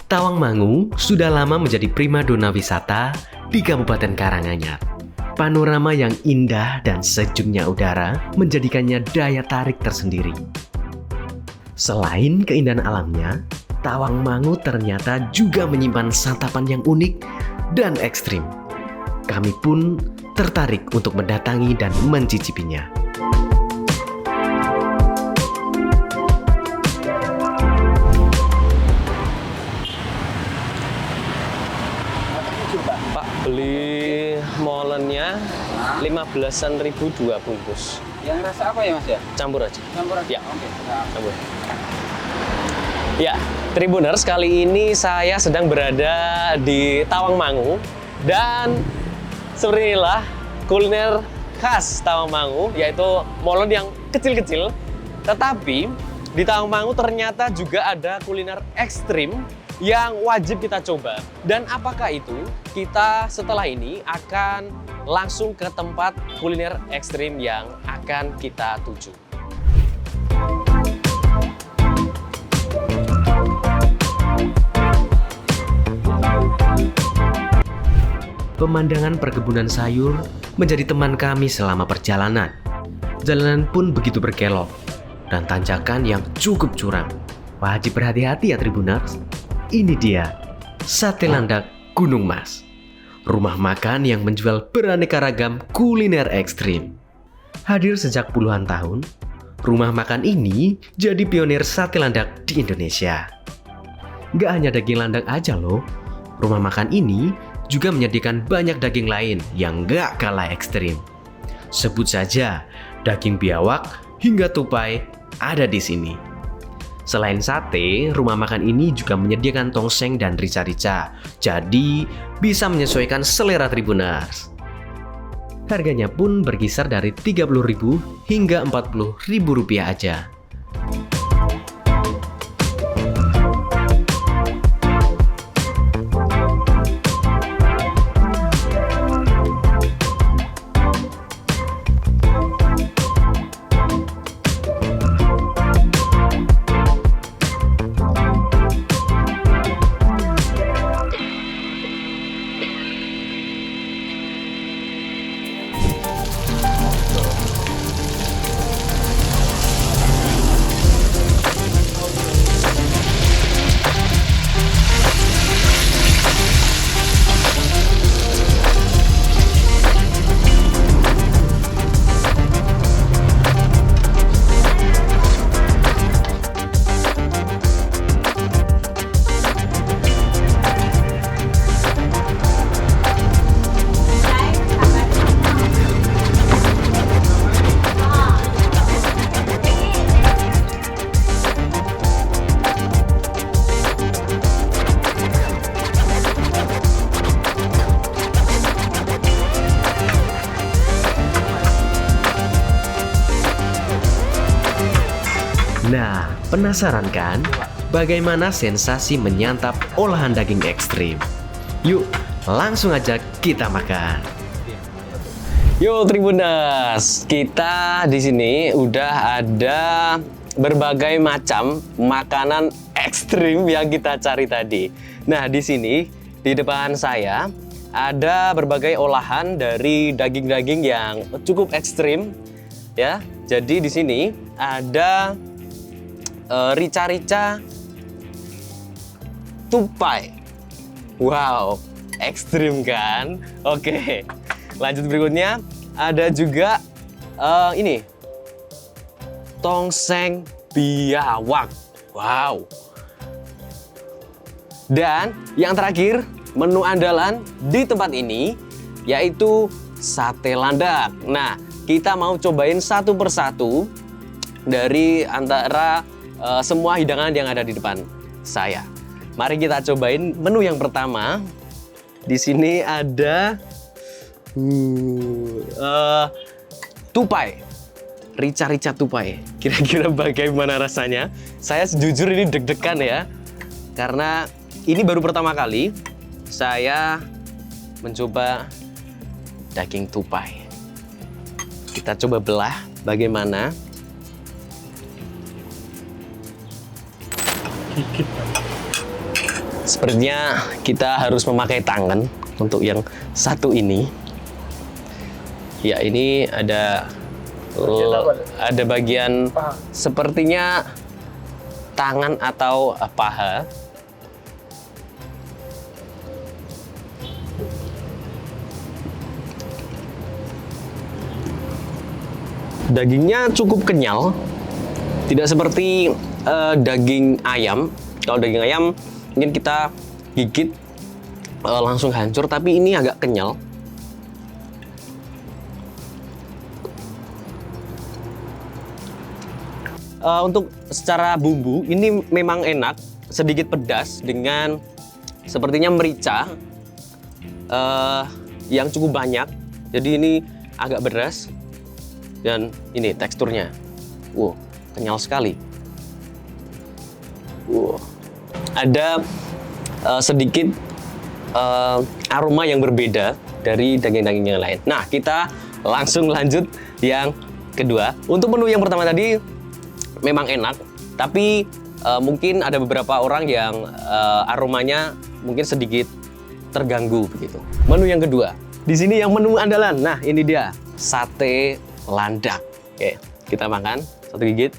Tawangmangu sudah lama menjadi primadona wisata di Kabupaten Karanganyar. Panorama yang indah dan sejuknya udara menjadikannya daya tarik tersendiri. Selain keindahan alamnya, Tawangmangu ternyata juga menyimpan santapan yang unik dan ekstrim. Kami pun tertarik untuk mendatangi dan mencicipinya. Pak, beli molennya 15.000 2 bungkus. Yang rasa apa ya Mas ya? Campur aja. Campur aja? Ya. Oke. Nah, Campur. Ya, Tribuners, kali ini saya sedang berada di Tawangmangu dan seperti inilah kuliner khas Tawangmangu, yaitu molen yang kecil-kecil. Tetapi di Tawangmangu ternyata juga ada kuliner ekstrim yang wajib kita coba. Dan apakah itu? Kita setelah ini akan langsung ke tempat kuliner ekstrim yang akan kita tuju. Pemandangan perkebunan sayur menjadi teman kami selama perjalanan. Jalanan pun begitu berkelok dan tanjakan yang cukup curam. Wajib berhati-hati ya Tribuners. Ini dia, Sate Landak Gunung Mas. Rumah makan yang menjual beraneka ragam kuliner ekstrim. Hadir sejak puluhan tahun, rumah makan ini jadi pionir sate landak di Indonesia. Gak hanya daging landak aja loh, rumah makan ini juga menyediakan banyak daging lain yang gak kalah ekstrim. Sebut saja daging biawak hingga tupai ada di sini. Selain sate, rumah makan ini juga menyediakan tongseng dan rica-rica. Jadi bisa menyesuaikan selera Tribuners. Harganya pun berkisar dari 30.000 hingga 40.000 rupiah aja. Nah, penasaran kan? Bagaimana sensasi menyantap olahan daging ekstrim? Yuk, langsung aja kita makan. Yo Tribuners, kita di sini udah ada berbagai macam makanan ekstrim yang kita cari tadi. Nah, di sini di depan saya ada berbagai olahan dari daging-daging yang cukup ekstrim ya. Jadi di sini ada rica-rica tupai. Wow, ekstrim kan? Oke, lanjut berikutnya ada juga ini tongseng biawak. Wow. Dan yang terakhir, menu andalan di tempat ini yaitu sate landak. Nah, kita mau cobain satu persatu dari antara semua hidangan yang ada di depan saya. Mari kita cobain menu yang pertama. Di sini ada tupai, rica-rica tupai. Kira-kira bagaimana rasanya? Saya jujur ini deg-degan ya, karena ini baru pertama kali saya mencoba daging tupai. Kita coba belah bagaimana. Sepertinya kita harus memakai tangan untuk yang satu ini. Ya, ini ada bagian sepertinya tangan atau paha. Dagingnya cukup kenyal, tidak seperti daging ayam. Kalau daging ayam mungkin kita gigit langsung hancur, tapi ini agak kenyal. Untuk secara bumbu ini memang enak, sedikit pedas dengan sepertinya merica yang cukup banyak. Jadi ini agak pedas dan ini teksturnya, wow, kenyal sekali. Wow. Ada sedikit aroma yang berbeda dari daging-daging yang lain. Nah, kita langsung lanjut yang kedua. Untuk menu yang pertama tadi memang enak, tapi mungkin ada beberapa orang yang aromanya mungkin sedikit terganggu begitu. Menu yang kedua, di sini yang menu andalan. Nah, ini dia sate landak. Oke, kita makan satu gigit.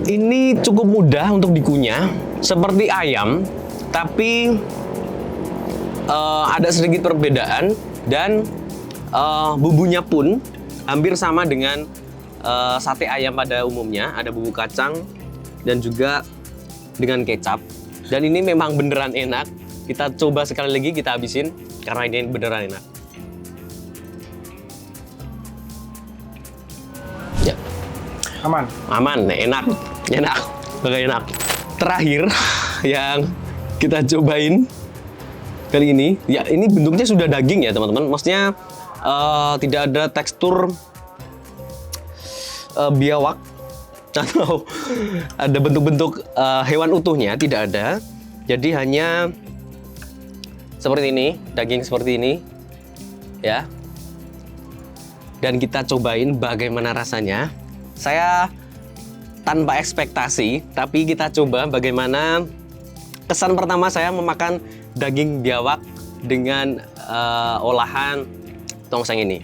Ini cukup mudah untuk dikunyah, seperti ayam, tapi ada sedikit perbedaan dan bumbunya pun hampir sama dengan sate ayam pada umumnya. Ada bumbu kacang dan juga dengan kecap. Dan ini memang beneran enak. Kita coba sekali lagi, kita habisin karena ini beneran enak. Ya. Aman, enak, enak. Terakhir yang kita cobain kali ini, ya ini bentuknya sudah daging ya teman-teman. Maksudnya tidak ada tekstur biawak atau ada bentuk-bentuk hewan utuhnya, tidak ada. Jadi hanya seperti ini, daging seperti ini, ya. Dan kita cobain bagaimana rasanya. Saya tanpa ekspektasi, tapi kita coba bagaimana kesan pertama saya memakan daging biawak dengan olahan tongseng ini.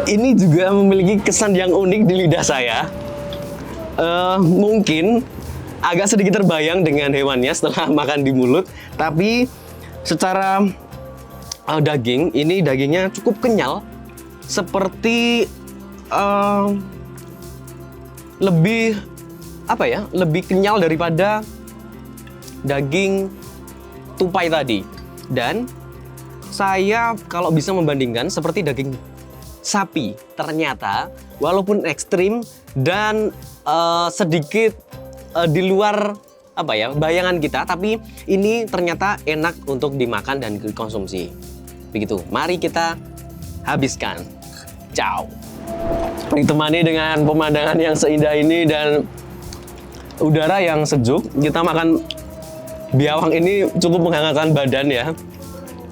Ini juga memiliki kesan yang unik di lidah saya. Mungkin agak sedikit terbayang dengan hewannya setelah makan di mulut, tapi secara daging, ini dagingnya cukup kenyal, seperti lebih apa ya, lebih kenyal daripada daging tupai tadi. Dan saya kalau bisa membandingkan seperti daging sapi, ternyata walaupun ekstrim dan sedikit di luar apa ya bayangan kita, tapi ini ternyata enak untuk dimakan dan dikonsumsi. Begitu, mari kita habiskan. Ciao. Ditemani dengan pemandangan yang seindah ini dan udara yang sejuk, kita makan biawak ini cukup menghangatkan badan ya.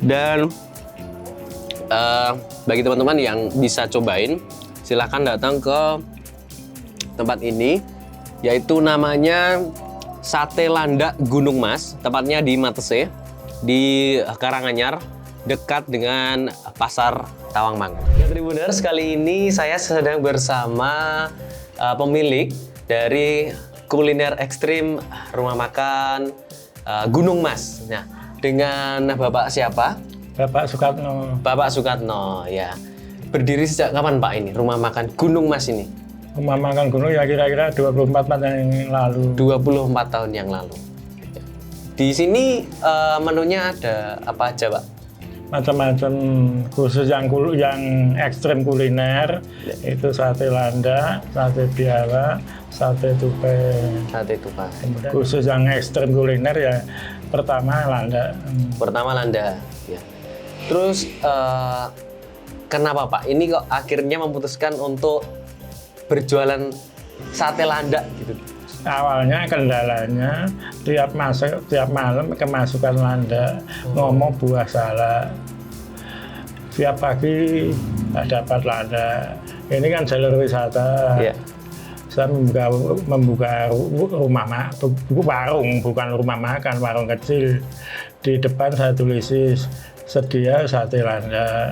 Dan bagi teman-teman yang bisa cobain, silahkan datang ke tempat ini, yaitu namanya Sate Landak Gunung Mas, tepatnya di Matese, di Karanganyar, dekat dengan Pasar Tawangmangu. Ya Tribuners, kali ini saya sedang bersama pemilik dari kuliner ekstrim rumah makan Gunung Mas. Nah, dengan Bapak siapa? Bapak Sukatno. Bapak Sukatno, ya. Berdiri sejak kapan Pak ini, rumah makan Gunung Mas ini? Rumah makan Gunung ya kira-kira 24 tahun yang lalu. 24 tahun yang lalu. Di sini menunya ada apa aja Pak? Macam-macam, khusus yang ekstrem kuliner, itu sate landak, sate biawak, sate tupai. Sate tupai. Khusus yang ekstrem kuliner ya pertama landak. Pertama landak, ya. Terus kenapa Pak? Ini kok akhirnya memutuskan untuk berjualan sate landak gitu? Awalnya kendalanya tiap malam kemasukan landak, ngomong buah salak. Tiap pagi tak dapat landak, Ini kan jalur wisata. Iya. Saya membuka warung, bukan rumah makan, warung kecil. Di depan saya tulis sedia sate landa.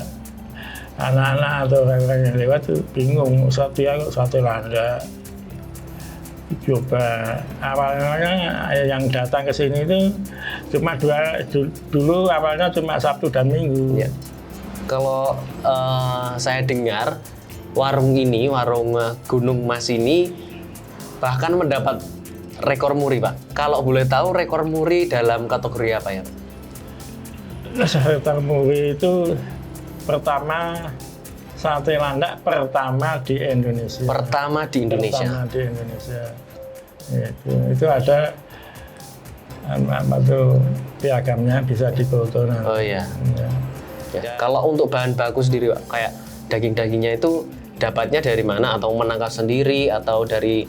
Anak-anak atau orang-orang yang lewat tuh bingung, sedia kok sate landa. Coba awalnya yang datang ke sini itu cuma dulu awalnya cuma Sabtu dan Minggu. Iya. Kalau saya dengar warung Gunung Mas ini bahkan mendapat rekor muri, Pak. Kalau boleh tahu rekor muri dalam kategori apa ya, Pak? Rekor muri itu pertama sate landak pertama di Indonesia. Pertama di Indonesia. Pertama di Indonesia. Itu ada apa tuh piagamnya bisa difoto nanti. Oh iya. Ya. Ya. Kalau untuk bahan baku sendiri, Pak, kayak daging-dagingnya itu dapatnya dari mana? Atau menangkap sendiri atau dari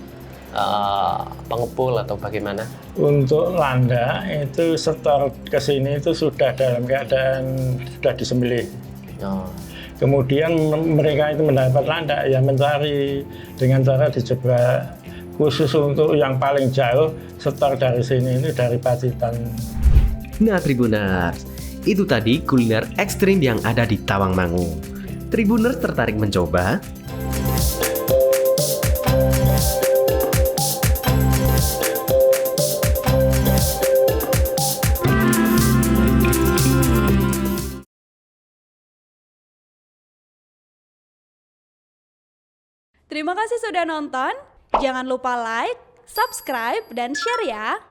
pengepul atau bagaimana? Untuk landa itu setor ke sini itu sudah dalam keadaan sudah disembelih. Oh. Kemudian mereka itu mendapat landa ya mencari dengan cara dijebak. Khusus untuk yang paling jauh setor dari sini itu dari Pacitan. Nah Tribuners, itu tadi kuliner ekstrim yang ada di Tawangmangu. Tribuners tertarik mencoba? Terima kasih sudah nonton. Jangan lupa like, subscribe, dan share ya.